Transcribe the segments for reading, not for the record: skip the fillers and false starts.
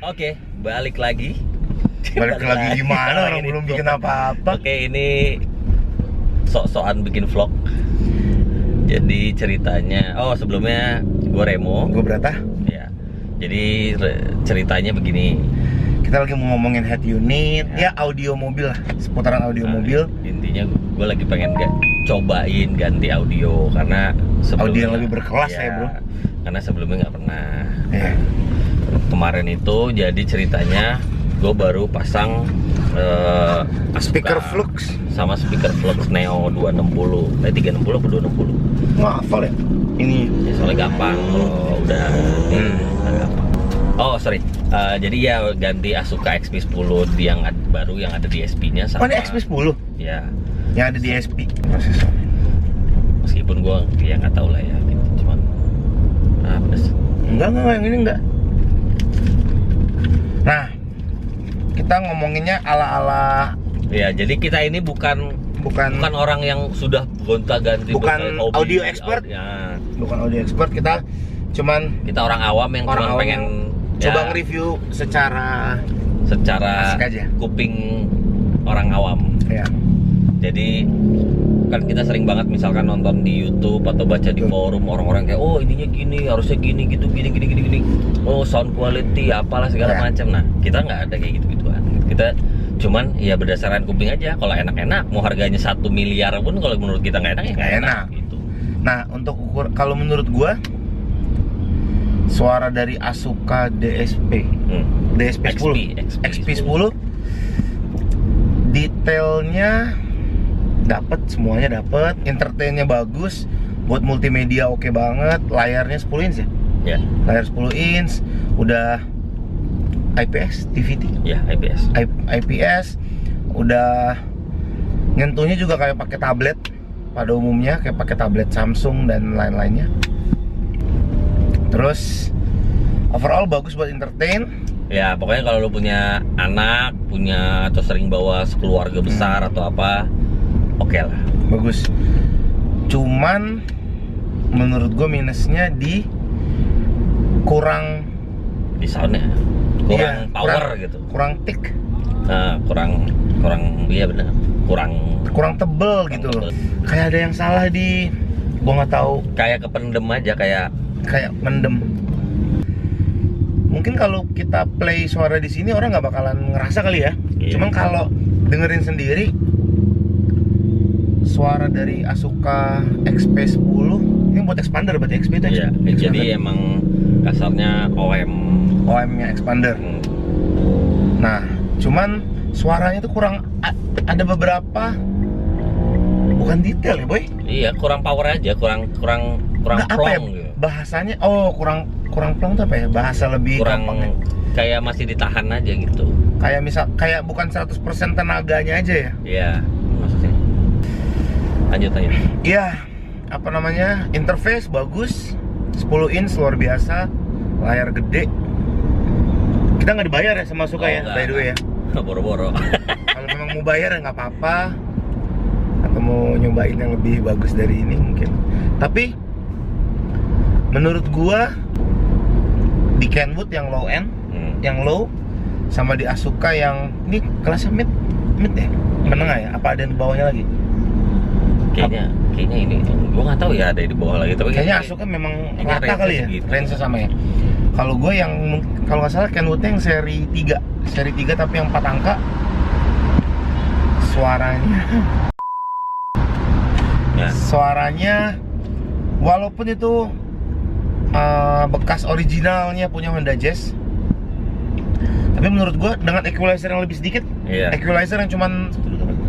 Oke, balik lagi. Balik lagi gimana? Orang Ini belum vlog. bikin apa-apa. Oke, ini sok-sokan bikin vlog. Jadi ceritanya, sebelumnya gue Remo. Gue Brata. Ya. Jadi ceritanya begini. Kita lagi mau ngomongin head unit, ya audio mobil lah, seputaran audio mobil. Intinya gue lagi pengen cobain ganti audio karena Audio yang lebih berkelas ya, bro. Karena sebelumnya nggak pernah. Ya. Kemarin itu jadi ceritanya gue baru pasang Speaker Asuka Flux sama speaker Flux Neo 260, 360 atau 260. nggak hafal ya ini Ya, soalnya gampang kalau udah gampang. Oh sorry, jadi ya ganti Asuka XP10 yang baru yang ada di SP-nya sama. oh ini XP10 Ya. yang ada di SP prosesor. Meskipun gue ya nggak tahu lah ya, gitu. Cuman pedes. Enggak, yang ini enggak. Nah, kita ngomonginnya ala-ala. Ya, jadi kita ini bukan orang yang sudah gonta-ganti, bukan hobi, audio expert. Ya. Bukan audio expert, kita cuman Kita orang awam yang Orang cuma awam pengen coba nge-review secara asik aja. kuping orang awam. Ya. Jadi kan kita sering banget misalkan nonton di YouTube atau baca di forum orang-orang kayak ininya gini, harusnya gini gitu, gini. Sound quality apalah segala macam. Nah, kita nggak ada kayak gitu-gituan. Kita cuman ya berdasarkan kuping aja. Kalau enak-enak, mau harganya 1 miliar pun kalau menurut kita nggak enak ya nggak enak gitu. Nah, untuk kalau menurut gua suara dari Asuka DSP DSP10 XP10 detailnya dapat, semuanya dapat, entertainnya bagus, buat multimedia oke banget, layarnya 10 inch ya? Ya. Layar 10 inch, udah IPS, TVT? Ya, IPS. IPS, udah nyentuhnya juga kayak pakai tablet pada umumnya, kayak pakai tablet Samsung dan lain-lainnya. Terus overall bagus buat entertain. Ya, pokoknya kalau lu punya anak, atau sering bawa sekeluarga besar atau apa, oke lah. Bagus. Cuman menurut gue minusnya di kurang Di soundnya kurang power gitu. Kurang thick. Kurang iya benar. Kurang tebel gitu loh. Kayak ada yang salah di gua nggak tahu. Kayak kependem aja, kayak mendem. Mungkin kalau kita play suara di sini orang nggak bakalan ngerasa kali ya. Iya. Cuman kalau dengerin sendiri suara dari Asuka XP10 ini buat expander berarti XP itu. Iya, jadi emang kasarnya OM-nya expander. Nah, cuman suaranya itu kurang ada beberapa bukan detail ya, boy. Iya, kurang power aja, kurang Nggak, apa ya plong gitu. bahasanya? Kurang plong tuh apa ya? Bahasa lebih gampang ya. Kayak masih ditahan aja gitu. Kayak bukan 100% tenaganya aja ya. Iya, maksudnya. Lanjut aja. Iya, apa namanya? Interface bagus. 10 inch luar biasa. Layar gede. Kita nggak dibayar ya sama Asuka ya, by the way ya. Boro-boro. Kalau memang mau bayar ya nggak apa-apa. Atau mau nyobain yang lebih bagus dari ini mungkin. Tapi menurut gua di Kenwood yang low end, yang low, sama di Asuka yang ini kelasnya mid ya, menengah ya? Apa ada di bawahnya lagi? Kayaknya ini, gua nggak tahu ya ada di bawah lagi. Tapi kayaknya Asuka memang rata kali ya, segitu. range sama ya. Kalau gue yang kalau nggak salah Kenwoodnya yang seri 3 tapi yang 4 angka suaranya walaupun itu bekas originalnya punya Honda Jazz, tapi menurut gue dengan equalizer yang lebih sedikit, equalizer yang cuman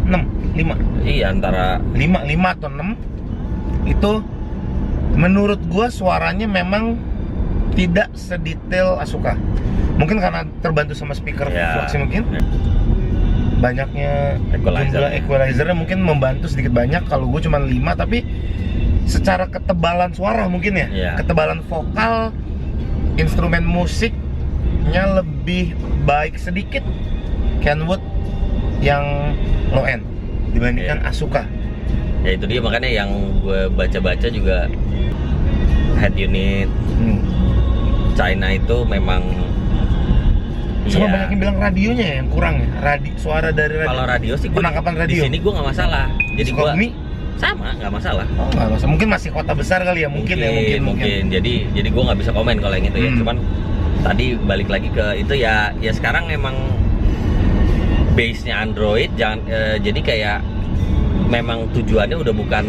5 iya antara 5 atau 6 itu menurut gue suaranya memang tidak sedetail Asuka. Mungkin karena terbantu sama speaker Flux mungkin. Banyaknya jumlah equalizernya mungkin membantu sedikit banyak. Kalau gue cuma 5, tapi secara ketebalan suara mungkin ya. Ketebalan vokal, instrumen musiknya lebih baik sedikit Kenwood yang low end dibandingkan Asuka. Ya itu dia, makanya yang gue baca-baca juga head unit China itu memang Sama Iya. banyak yang bilang radionya ya yang kurang ya. Suara dari radio. Kalau radio sih Penangkapan radio. Di sini gue nggak masalah. Jadi gue Sukabumi sama nggak masalah. oh nggak masalah. Mungkin masih kota besar kali ya, mungkin. Jadi gue nggak bisa komen kalau yang itu ya. Cuman tadi balik lagi ke itu ya sekarang emang base-nya Android jadi kayak memang tujuannya udah bukan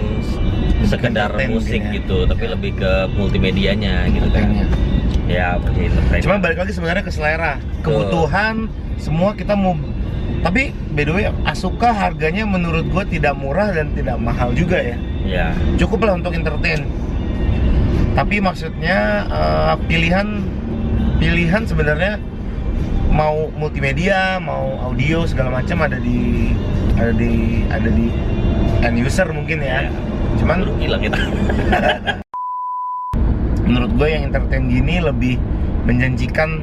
sekedar entertain musik mungkin ya. gitu, tapi lebih ke multimedianya gitu kan. Ya, seperti entertain. Cuma balik lagi sebenarnya ke selera, kebutuhan semua kita mau. Tapi by the way, Asuka harganya menurut gue tidak murah dan tidak mahal juga ya. Ya. Cukup lah untuk entertain. Tapi maksudnya pilihan sebenarnya mau multimedia, mau audio segala macam ada di end user mungkin ya. Cuman baru hilang kita. Menurut gue yang entertain gini lebih menjanjikan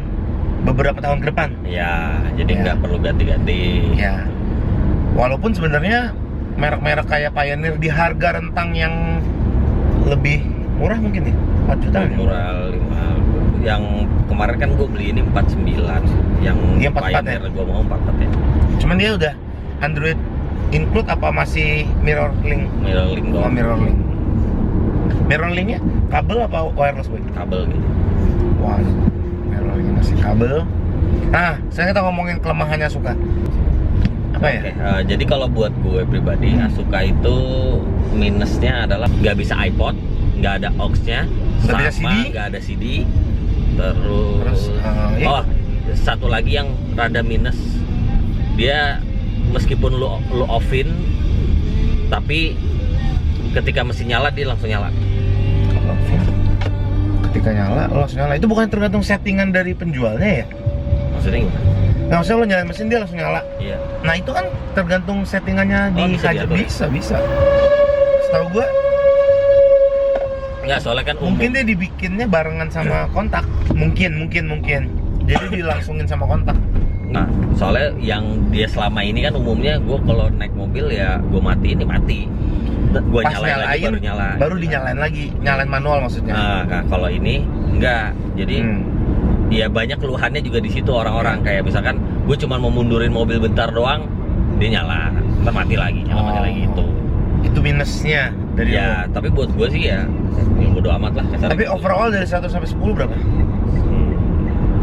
beberapa tahun ke depan. Ya, jadi Ya. nggak perlu ganti-ganti. Ya. Walaupun sebenarnya merek-merek kayak Pioneer di harga rentang yang lebih murah mungkin ya, 4 juta ya? Murah 5. Yang kemarin kan gue beli ini 49. Yang Iya, 44 Pioneer ya? gue mau 44 ya. Cuman dia udah Android include apa masih mirror link? Mirror link Oh, doang. mirror link. Mirror linknya kabel apa wireless boy? Kabel gitu. Wah, mirror linknya masih kabel. Nah, saya kita ngomongin kelemahannya Asuka. Apa ya? Oke, jadi kalau buat gue pribadi, Asuka itu minusnya adalah nggak bisa iPod, nggak ada aux-nya, Nggak bisa CD. nggak ada CD. Terus, iya. oh, satu lagi yang rada minus, dia meskipun lu off-in, tapi ketika mesin nyala dia langsung nyala. Ketika nyala, langsung nyala. Itu bukan tergantung settingan dari penjualnya ya? Maksudnya gimana? Nah, maksudnya lo nyalain mesin dia langsung nyala. Iya. Nah, itu kan tergantung settingannya Oh, di bisa diatur. bisa. Setahu gua Nggak, soalnya kan mungkin dia dibikinnya barengan sama kontak. Mungkin. Jadi dilangsungin sama kontak. Nah, soalnya yang dia selama ini kan umumnya gue kalau naik mobil ya gue matiin, mati. Gue Pas nyalain lagi baru nyala. baru dinyalain lagi, nyalain manual maksudnya. Nah, kalau ini enggak. Jadi ya banyak keluhannya juga di situ orang-orang kayak misalkan gue cuma mau mundurin mobil bentar doang, dia nyala, ntar mati lagi, mati lagi itu. Itu minusnya dari Ya, tapi buat gue sih ya bodo amat lah kasarnya Tapi gitu. overall dari 1 sampai 10 berapa?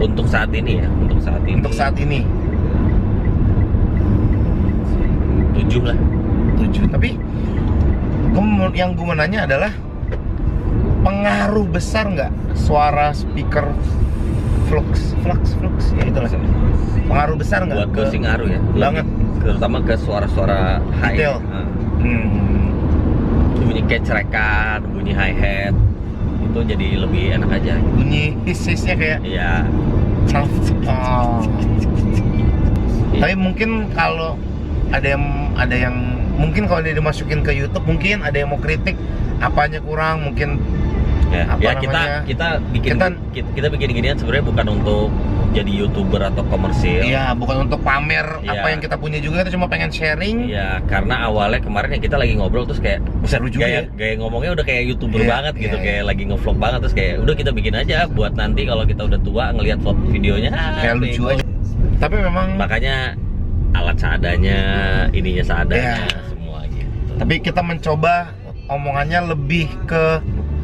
Untuk saat ini ya, untuk saat ini 7 lah. 7. Tapi yang gue mau nanya adalah pengaruh besar nggak suara speaker flux ya itulah. Pengaruh besar nggak? Buat gue sih ngaruh ya. Banget. Terutama ke suara-suara high. Detail. Bunyi kecerekan, bunyi hi hat itu jadi lebih enak aja. Bunyi hiss-hissnya kayak Iya. oh. Tapi mungkin kalau ada yang mungkin kalau dia dimasukin ke YouTube mungkin ada yang mau kritik apanya kurang mungkin Ya, apa ya namanya, kita bikin ginian sebenarnya bukan untuk jadi YouTuber atau komersil. iya bukan untuk pamer Iya. apa yang kita punya juga, kita cuma pengen sharing. Iya, karena awalnya kemarin ya kita lagi ngobrol terus kayak Seru juga ya. gaya ngomongnya udah kayak YouTuber Iya, banget gitu, iya, kayak lagi ngevlog banget terus kayak udah kita bikin aja buat nanti kalau kita udah tua ngelihat videonya Kayak lucu bego. aja. Tapi memang Makanya alat seadanya, ininya seadanya, Iya. semua gitu. tapi kita mencoba omongannya lebih ke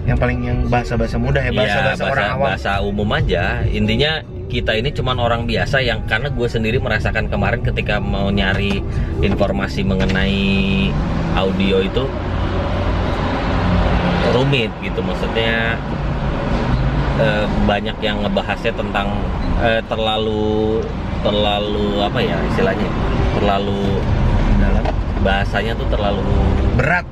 yang bahasa-bahasa mudah ya, bahasa-bahasa Iya, orang awam. bahasa umum aja. Intinya kita ini cuman orang biasa yang karena gue sendiri merasakan kemarin ketika mau nyari informasi mengenai audio itu rumit gitu, maksudnya banyak yang ngebahasnya tentang terlalu apa ya istilahnya, terlalu Dalam bahasanya tuh terlalu berat,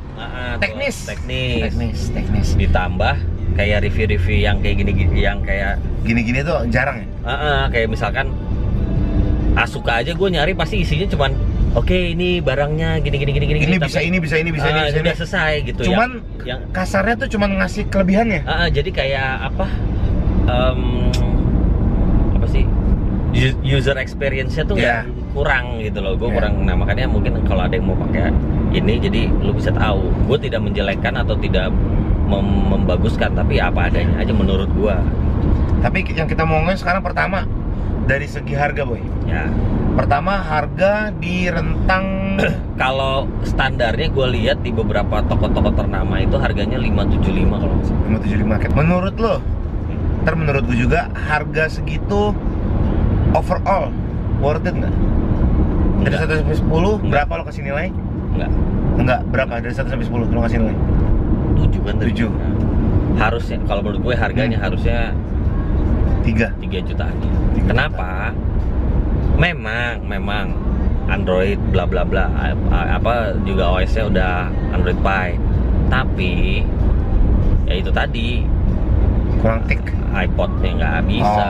teknis teknis. ditambah kayak review-review yang kayak gini yang kayak Gini-gini tuh jarang ya. kayak misalkan Asuka aja gue nyari pasti isinya cuman oke, ini barangnya gini Ini bisa, tapi, ini bisa, ini bisa, ini bisa. udah selesai gitu. Cuman yang kasarnya tuh cuman ngasih kelebihannya. jadi kayak apa apa sih user experience-nya tuh Iya. kurang gitu loh. Gue Iya. kurang, nah makanya mungkin kalau ada yang mau pakai ini jadi lu bisa tahu. Gue tidak menjelekkan atau tidak membaguskan, tapi apa adanya aja menurut gue. Tapi yang kita mau ngomongin sekarang pertama, dari segi harga boy. Ya. Pertama harga di rentang Kalau standarnya gue lihat di beberapa toko-toko ternama itu harganya 575 kalau nggak salah. 575. Menurut lo, menurut gue juga harga segitu overall worth it nggak? Dari 1 sampai 10 berapa lo kasih nilai? Enggak, berapa? Dari 1 sampai 10 lo kasih nilai? 7 kan? 7. Nah, harusnya kalau menurut gue harganya harusnya 3 jutaan. Kenapa? Memang Android bla bla bla apa juga OS-nya udah Android Pie. Tapi ya itu tadi kurang tik. iPod-nya nggak bisa.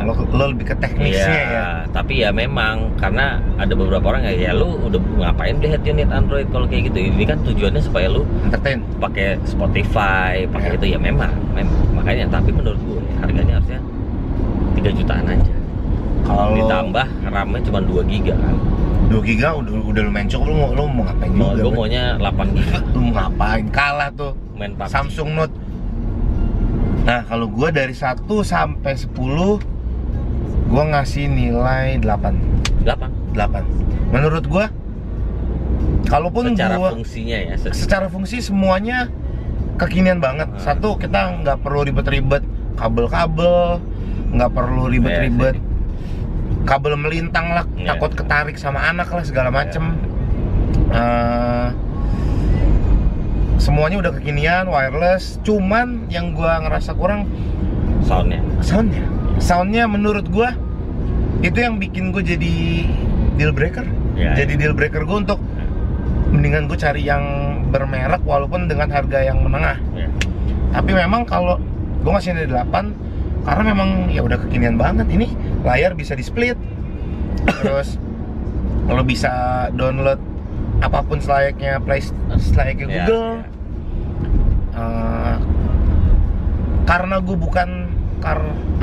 Lo lebih ke teknisnya ya. Tapi ya memang karena ada beberapa orang ya lu udah ngapain deh unit Android kalau kayak gitu. Ini kan tujuannya supaya lu Entertain. pakai Spotify, pakai itu ya memang makanya. Tapi menurut gue harganya harusnya 3 jutaan aja. Kalau Ditambah RAM-nya cuma 2 GB kan. 2 giga udah lumayan cukup. Lo mau ngapain juga? Gue maunya 8 GB. Lo mau ngapain? Kalah tuh Main PUBG. Samsung Note. Nah, kalau gue dari 1 sampai 10 gue ngasih nilai 8. 8. Menurut gue kalaupun Secara gua, fungsinya ya. secara fungsi semuanya kekinian banget. Satu, kita nggak perlu ribet-ribet kabel-kabel, nggak perlu ribet-ribet kabel melintang lah, takut ketarik sama anak lah segala macem. Semuanya udah kekinian, wireless. Cuman yang gua ngerasa kurang soundnya menurut gua itu yang bikin gue jadi deal breaker. Jadi deal breaker gue untuk mendingan gue cari yang bermerek walaupun dengan harga yang menengah. Tapi memang kalau gue ngasih nilai 8 karena memang ya udah kekinian banget. Ini layar bisa di split, terus lo bisa download apapun selayaknya Google. Karena gue bukan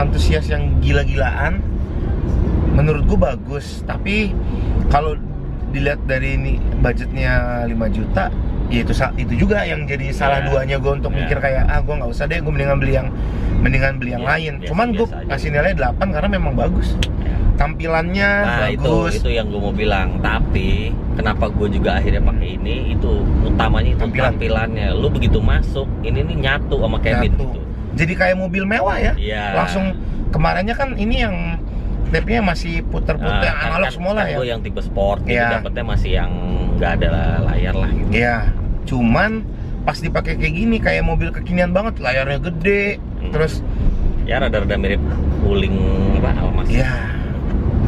antusias yang gila-gilaan, menurut gue bagus. Tapi kalau dilihat dari ini budgetnya 5 juta, ya itu juga yang jadi salah duanya gue untuk mikir kayak gue nggak usah deh, gue mendingan beli yang lain. Cuman gue kasih nilai 8 karena memang bagus. Tampilannya bagus. Itu yang gue mau bilang. Tapi kenapa gue juga akhirnya pakai ini, itu utamanya itu tampilannya. Lu begitu masuk, ini nih nyatu sama cabin gitu. Jadi kayak mobil mewah ya. Langsung kemarinnya kan ini yang tape-nya masih puter-puter yang analog semua lah ya. Gue yang tipe sport gitu dapetnya masih yang nggak ada layar lah gitu. Iya. Cuman pas dipakai kayak gini kayak mobil kekinian banget, layarnya gede. Terus ya rada-rada mirip Wuling apa Almas. Iya.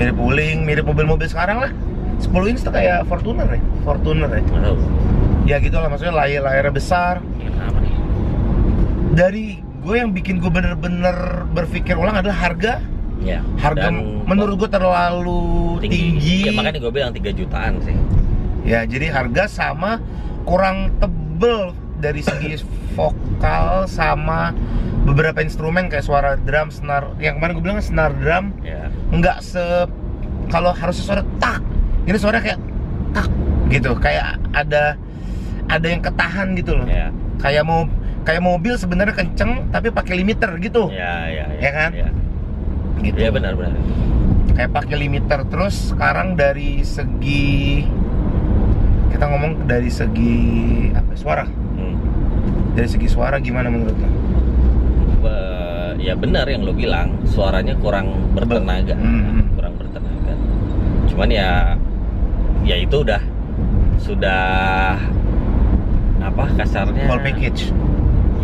Mirip Wuling, mirip mobil-mobil sekarang lah. 10 inch tuh kayak Fortuner ya. Ya gitu lah, maksudnya layarnya besar. Kenapa nih? Dari gue yang bikin gue bener-bener berpikir ulang adalah harga. Harga menurut gue terlalu tinggi. Ya makanya gue bilang 3 jutaan sih. Ya jadi harga sama kurang tebel dari segi vokal sama beberapa instrumen kayak suara drum, snare. Yang kemarin gue bilang snare drum nggak kalau harusnya suara tak, ini suara kayak tak gitu, kayak ada yang ketahan gitu loh. Kayak mobil sebenarnya kenceng tapi pakai limiter gitu. Ya kan? Gitu. Iya benar. Kayak pakai limiter. Terus sekarang dari segi kita ngomong dari segi suara. Dari segi suara gimana menurut lo? Ya benar yang lo bilang, suaranya kurang bertenaga. Kurang bertenaga. Cuman ya itu sudah apa kasarnya? Full package.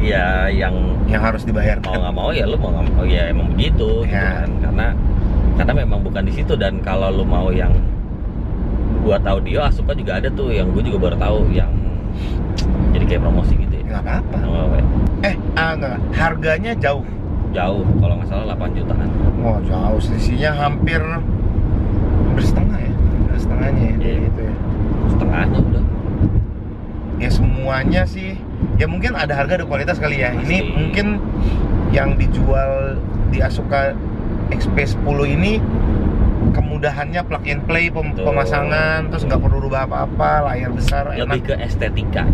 Ya yang harus dibayar. Mau nggak mau ya lo mau nggak mau ya emang begitu gitu kan. Karena memang bukan di situ. Dan kalau lo mau yang buat audio, Asuka juga ada tuh yang gue juga baru tahu yang jadi kayak promosi gitu ya. Nggak apa-apa. Enggak. Harganya jauh kalau nggak salah 8 jutaan. Wah jauh, selisihnya hampir setengah ya. Setengahnya gitu ya. Setengahnya udah. Ya semuanya sih. Ya mungkin ada harga ada kualitas kali ya. Pasti. Ini mungkin yang dijual di Asuka XP10 ini kemudahannya plug and play pemasangan, terus nggak perlu rubah apa-apa, layar besar, lebih enak. ke estetika.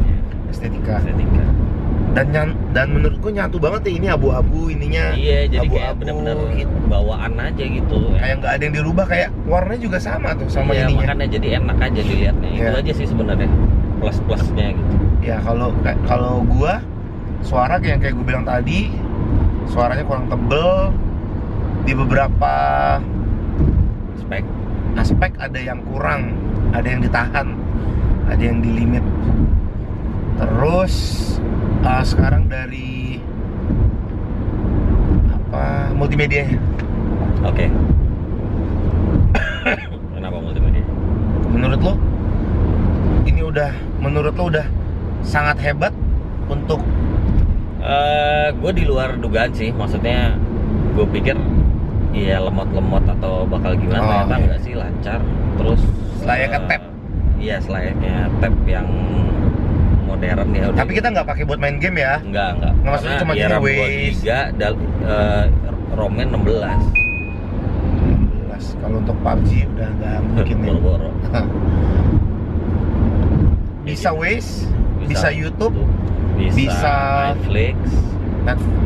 dan menurut gue nyatu banget ya, ini abu-abu ininya. Iya, jadi kayak abu-abu, bener-bener gitu. bawaan aja gitu. Kayak nggak ada yang dirubah, kayak warnanya juga sama tuh sama Iya, ininya. makanya jadi enak aja dilihatnya. Itu Iya. aja sih sebenarnya plus-plusnya gitu. Ya kalau gua suara yang kayak gue bilang tadi, suaranya kurang tebel di beberapa Spek. aspek, ada yang kurang, ada yang ditahan, ada yang di limit. Terus sekarang dari apa multimedianya? Oke. Kenapa multimedia? Menurut lo udah sangat hebat untuk Gue di luar dugaan sih, maksudnya gue pikir ya lemot-lemot atau bakal gimana, ternyata iya. enggak sih, lancar. Terus Selayaknya tab. Iya, selayaknya tab yang modern ya. Udah. Tapi kita nggak pakai buat main game ya. Enggak. Nggak, maksudnya cuma ya gini, RAM 2 Waze. GB ROM-nya 16. 16. Kalau untuk PUBG udah nggak mungkin ya. Boro-boro. Bisa Waze, bisa YouTube, bisa bisa Netflix.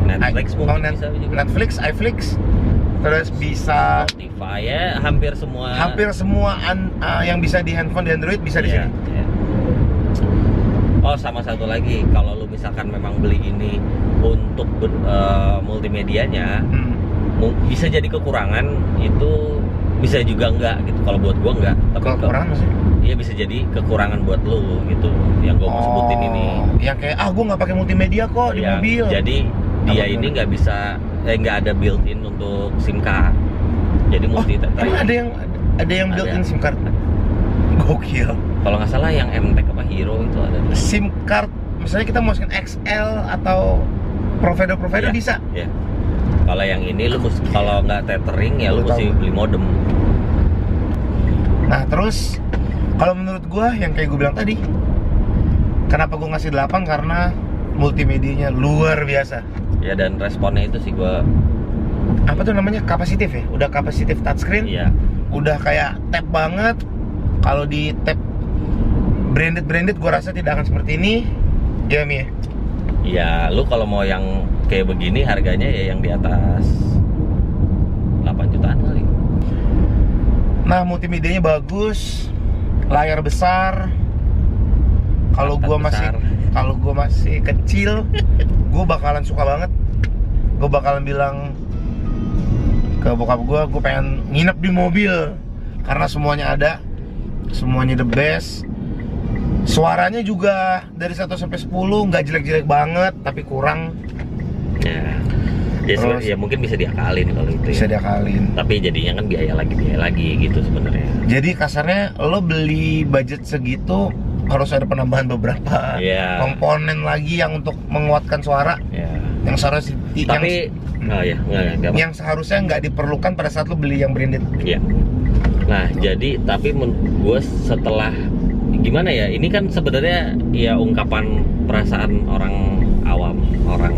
Netflix mungkin bisa juga. Netflix, iFlix, terus bisa Spotify ya, hampir semua yang bisa di handphone di Android bisa di Iya, sini. iya. Oh, sama satu lagi, kalau lu misalkan memang beli ini untuk multimedianya, bisa jadi kekurangan, itu bisa juga enggak gitu. Kalau buat gua enggak, tapi Kekurangan maksudnya? iya bisa jadi kekurangan buat lu gitu. Yang gua mau sebutin ini. Yang kayak gua nggak pakai multimedia kok di Iya, mobil. Jadi dia Apa ini gimana? nggak bisa, nggak ada built-in untuk SIM card. Jadi mesti tethering. Emang ada yang built-in SIM card? Gokil. Kalau nggak salah yang MTech apa Hero itu ada. SIM card, misalnya kita masukin XL atau provider Iya, bisa. Iya. Kalau yang ini lu mesti, kalau nggak tethering ya lu Lu mesti tahu. beli modem. Nah terus kalau menurut gua yang kayak gue bilang tadi, kenapa gua ngasih 8? Karena multimedianya luar biasa. Ya, dan responnya itu sih gua, Apa tuh namanya, kapasitif ya? Udah kapasitif touchscreen, iya. udah kayak tab banget. Kalau di tab branded gua rasa tidak akan seperti ini. Ya Mi ya? Ya, lu kalau mau yang kayak begini harganya ya yang di atas 8 jutaan kali. Nah multimedianya bagus, layar besar. Kalau Mantap, gua masih kecil, gua bakalan suka banget. Gua bakalan bilang ke bokap gua pengen nginep di mobil karena semuanya ada, semuanya the best. Suaranya juga dari 1 sampai 10 nggak jelek-jelek banget, tapi kurang. Ya. Ya, Terus- ya mungkin bisa diakalin kalau itu. Bisa Ya. diakalin. Tapi jadinya kan biaya lagi gitu sebenarnya. Jadi kasarnya lo beli budget segitu harus ada penambahan beberapa Iya. komponen lagi yang untuk menguatkan suara Ya. yang seharusnya Tapi yang seharusnya nggak diperlukan pada saat lo beli yang branded. Iya. Nah, jadi tapi gue setelah gimana ya? Ini kan sebenarnya ya ungkapan perasaan orang awam, orang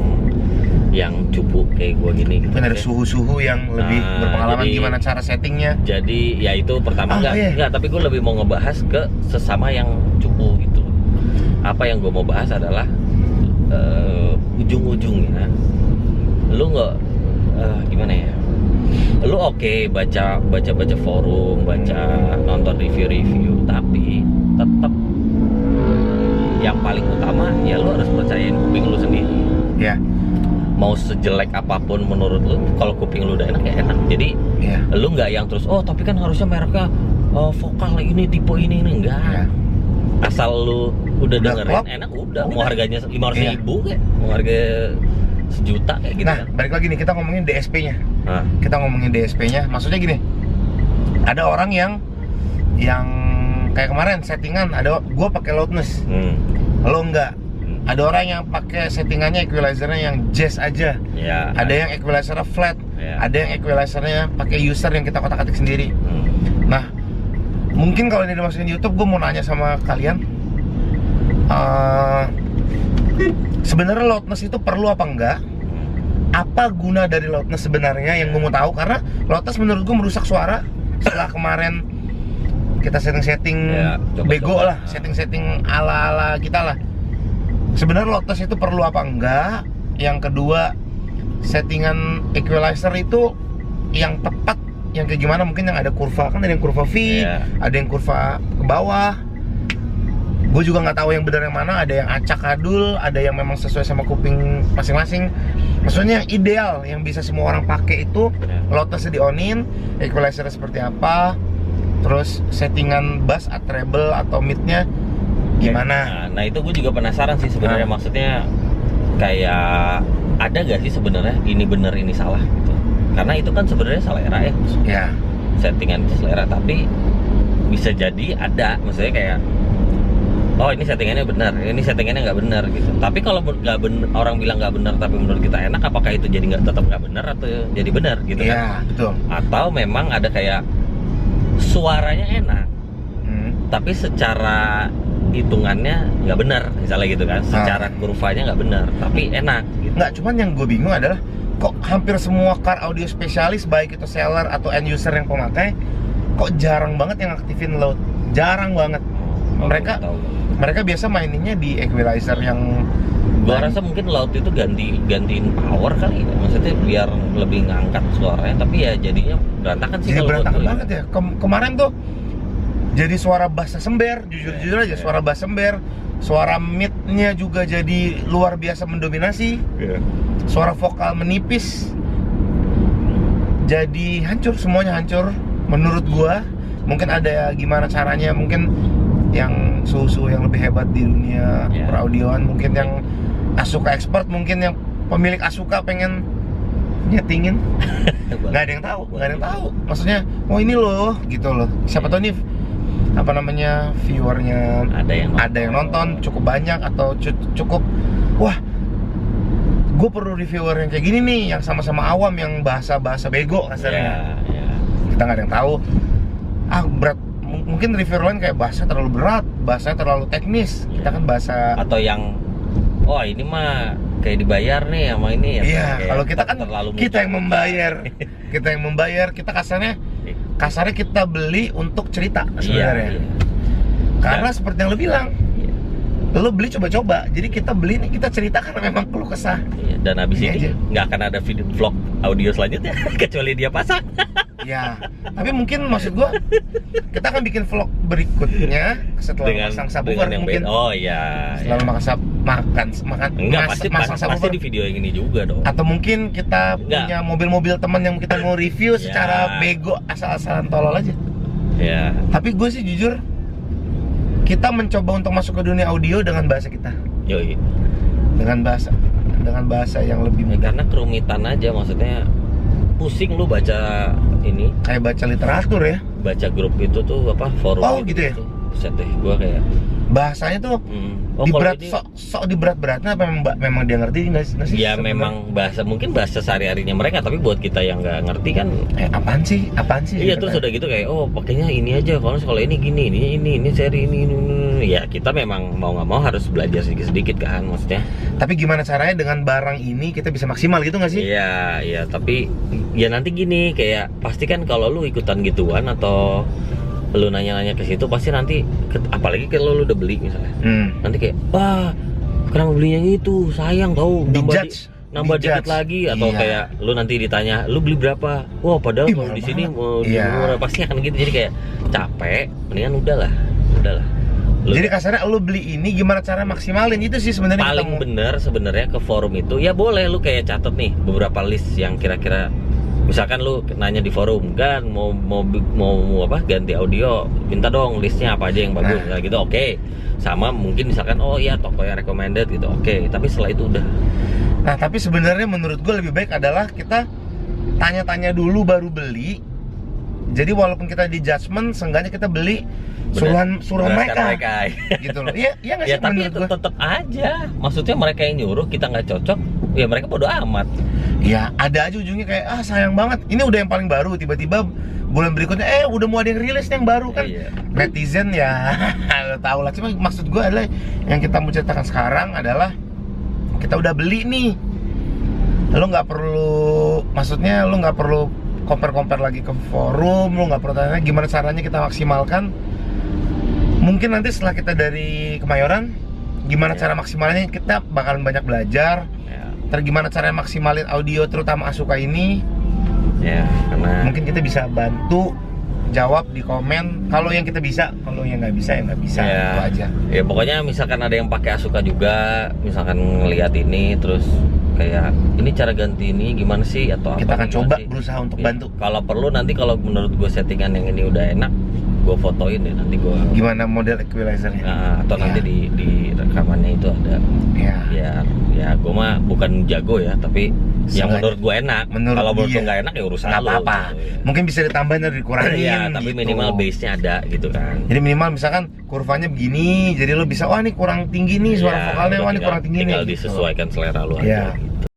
yang cupu kayak gue gini gitu. Mungkin ada ya. suhu-suhu yang lebih Nah, berpengalaman jadi- gimana cara settingnya. Jadi ya itu pertama iya. enggak, tapi gue lebih mau ngebahas ke sesama yang cupu gitu. Apa yang gue mau bahas adalah ujung-ujungnya lu nggak gimana ya? Lu oke, baca forum, nonton review, tapi tetap yang paling utama ya lu harus percayain kuping lu sendiri. Ya, Mau sejelek apapun menurut lu, kalau kuping lu udah enak ya enak. Jadi ya. lu nggak yang terus, oh tapi kan harusnya mereknya vokal ini, tipe ini enggak. Ya. Asal lu udah dengerin klop. enak, udah mau Udah. harganya 500 Iya. ribu kayak, mau harga sejuta kayak gitu Nah, kan. balik lagi nih, kita ngomongin DSP-nya. Nah, Kita ngomongin DSP-nya, maksudnya gini. Ada orang yang kayak kemarin settingan, gua pakai loudness, lo enggak. Ada orang yang pakai settingannya equalizernya yang jazz aja. ya. Ada yang equalizernya flat. Ya. Ada yang equalizernya pakai user yang kita kotak-atik sendiri. Hmm. Nah, mungkin kalau ini dimasukin YouTube, gue mau nanya sama kalian, sebenarnya loudness itu perlu apa enggak? Apa guna dari loudness sebenarnya yang gue mau tahu? Karena loudness menurut gue merusak suara. Setelah kemarin kita setting-setting Ya, coba-coba. bego lah, setting-setting ala-ala kita lah. sebenarnya Lotus itu perlu apa enggak. Yang kedua, settingan equalizer itu yang tepat, yang kayak gimana, mungkin yang ada kurva, kan ada yang kurva V, ada yang kurva ke bawah. Gue juga nggak tahu yang benar yang mana, ada yang acak adul, ada yang memang sesuai sama kuping masing-masing. Maksudnya yang ideal, yang bisa semua orang pakai itu Lotus di-onin, equalizer seperti apa, terus settingan bass, treble atau midnya gimana. Nah itu gue juga penasaran sih sebenarnya, maksudnya kayak ada gak sih sebenarnya ini bener ini salah gitu. Karena itu kan sebenarnya selera ya. Settingan itu selera, tapi bisa jadi ada, maksudnya kayak oh ini settingannya benar, ini settingannya nggak benar gitu. Tapi kalau nggak orang bilang nggak benar tapi menurut kita enak, apakah itu jadi tetap nggak benar atau jadi benar gitu kan? Iya, betul. Atau memang ada kayak suaranya enak, tapi secara hitungannya nggak benar, misalnya gitu kan? Secara kurvanya nggak benar, tapi enak. Gitu. Nggak, cuman yang gue bingung adalah kok hampir semua car audio spesialis, baik itu seller atau end user yang pemakai, kok jarang banget yang aktifin loud, jarang banget. Mereka biasa maininnya di equalizer yang gua rasa mungkin loud itu gantiin power kali ya, maksudnya biar lebih ngangkat suaranya, tapi ya jadinya berantakan sih. Jadi berantakan banget ya. Kemarin tuh jadi suara bassnya sember, jujur aja, suara bass sember, suara midnya juga jadi luar biasa mendominasi, suara vokal menipis, jadi hancur, semuanya hancur menurut gua. Mungkin ada gimana caranya, mungkin yang suhu yang lebih hebat di dunia peraudioan, mungkin yang Asuka expert, mungkin yang pemilik Asuka pengen nyetingin. Nggak ada yang tahu. Maksudnya, oh ini loh, gitu loh. Siapa tahu nih apa namanya viewernya ada yang nonton cukup banyak atau cukup, wah, gue perlu reviewer yang kayak gini nih, yang sama-sama awam, yang bahasa bego kasarnya. Kita nggak ada yang tahu. Berat. Mungkin reviewer lain kayak bahasa terlalu berat, bahasanya terlalu teknis. Kita kan bahasa atau yang oh ini mah kayak dibayar nih sama ini ya. Iya, kalau kita kan kita yang membayar. Kita kasarnya kita beli untuk cerita sebenarnya. Karena seperti yang lo bilang, lo beli coba-coba. Jadi kita beli nih, kita cerita karena memang keluh kesah. Dan habis ini nggak akan ada video vlog audio selanjutnya kecuali dia pasang. Ya, tapi mungkin maksud gua kita akan bikin vlog berikutnya setelah masang subwoofer mungkin. Oh iya. Setelah makan pasti di video yang ini juga dong. Atau mungkin kita punya mobil-mobil teman yang kita mau review secara bego, asal-asalan tolol aja. Ya. Tapi gue sih jujur, kita mencoba untuk masuk ke dunia audio dengan bahasa kita. Yoi. Dengan bahasa yang lebih mudah. Karena kerumitan aja, maksudnya pusing lu baca ini, kayak baca literatur ya, baca grup itu tuh apa, forum gitu ya. Buset deh, gua kayak bahasanya tuh sok diberat-beratnya apa memang dia ngerti nggak sih? Ya memang bahasa, mungkin bahasa sehari-harinya mereka, tapi buat kita yang nggak ngerti kan apaan sih iya gitu terus udah gitu kayak oh pakainya ini aja, kalau ini gini, ini seri ini. Ya kita memang mau nggak mau harus belajar sedikit kan, maksudnya. Tapi gimana caranya dengan barang ini kita bisa maksimal gitu nggak sih? Iya tapi ya nanti gini, kayak pasti kan kalau lu ikutan gituan atau lu nanya-nanya ke situ, pasti nanti apalagi kalau lu udah beli misalnya, nanti kayak wah kenapa belinya itu, sayang tau, nambah dikit lagi, atau kayak lu nanti ditanya lu beli berapa, wah padahal kalau di sini mau murah, pasti akan gitu. Jadi kayak capek, mendingan udahlah. Jadi kasarnya lu beli ini gimana cara maksimalin itu sih sebenarnya. Paling bener sebenarnya ke forum itu ya boleh lu kayak catat nih beberapa list yang kira-kira, misalkan lu nanya di forum kan mau apa ganti audio, minta dong listnya apa aja yang bagus, nah gitu oke. Sama mungkin misalkan oh iya toko yang recommended gitu, oke. Tapi setelah itu udah. Nah tapi sebenarnya menurut gue lebih baik adalah kita tanya-tanya dulu baru beli. Jadi walaupun kita di judgement, seenggaknya kita beli suruhan mereka gitu loh. Iya nggak sih? Ya tapi itu tetap aja, maksudnya mereka yang nyuruh, kita nggak cocok, ya mereka bodo amat. Ya ada aja ujungnya kayak sayang banget, ini udah yang paling baru, tiba-tiba bulan berikutnya udah mau ada yang rilis yang baru kan. Netizen ya lo tau lah. Cuma maksud gue adalah yang kita mau ceritakan sekarang adalah kita udah beli nih, lo nggak perlu, maksudnya lo nggak perlu compare lagi ke forum, lo nggak perlu tanya gimana caranya kita maksimalkan. Mungkin nanti setelah kita dari Kemayoran, gimana Ya. cara maksimalnya kita bakalan banyak belajar. Ya, Terus gimana cara maksimalin audio terutama Asuka ini? ya, karena Mungkin kita bisa bantu jawab di komen. Kalau yang kita bisa, kalau yang nggak bisa ya nggak bisa. ya, Itu aja. ya pokoknya misalkan ada yang pakai Asuka juga, misalkan ngelihat ini terus kayak ini cara ganti ini gimana sih atau Kita apa akan gimana coba sih? berusaha untuk Ya, bantu. kalau perlu nanti kalau menurut gue settingan yang ini udah enak, gue fotoin deh nanti gue. Gimana model equalizernya? Nah, atau nanti di rekamannya itu ada. Ya. Ya gue mah bukan jago ya, tapi yang Sengaja. menurut gue enak. Menurut Kalau menurut dia. lu nggak enak ya urusan Nggak lu. apa-apa. Gitu, ya. Mungkin bisa ditambahin atau dikurangin. Iya, tapi gitu. minimal base-nya ada gitu kan. Jadi minimal misalkan kurvanya begini, jadi lo bisa, wah ini kurang tinggi nih suara Iya, vokalnya, udah wah ini kurang tinggi nih. tinggal gitu. disesuaikan selera lu Iya. aja gitu.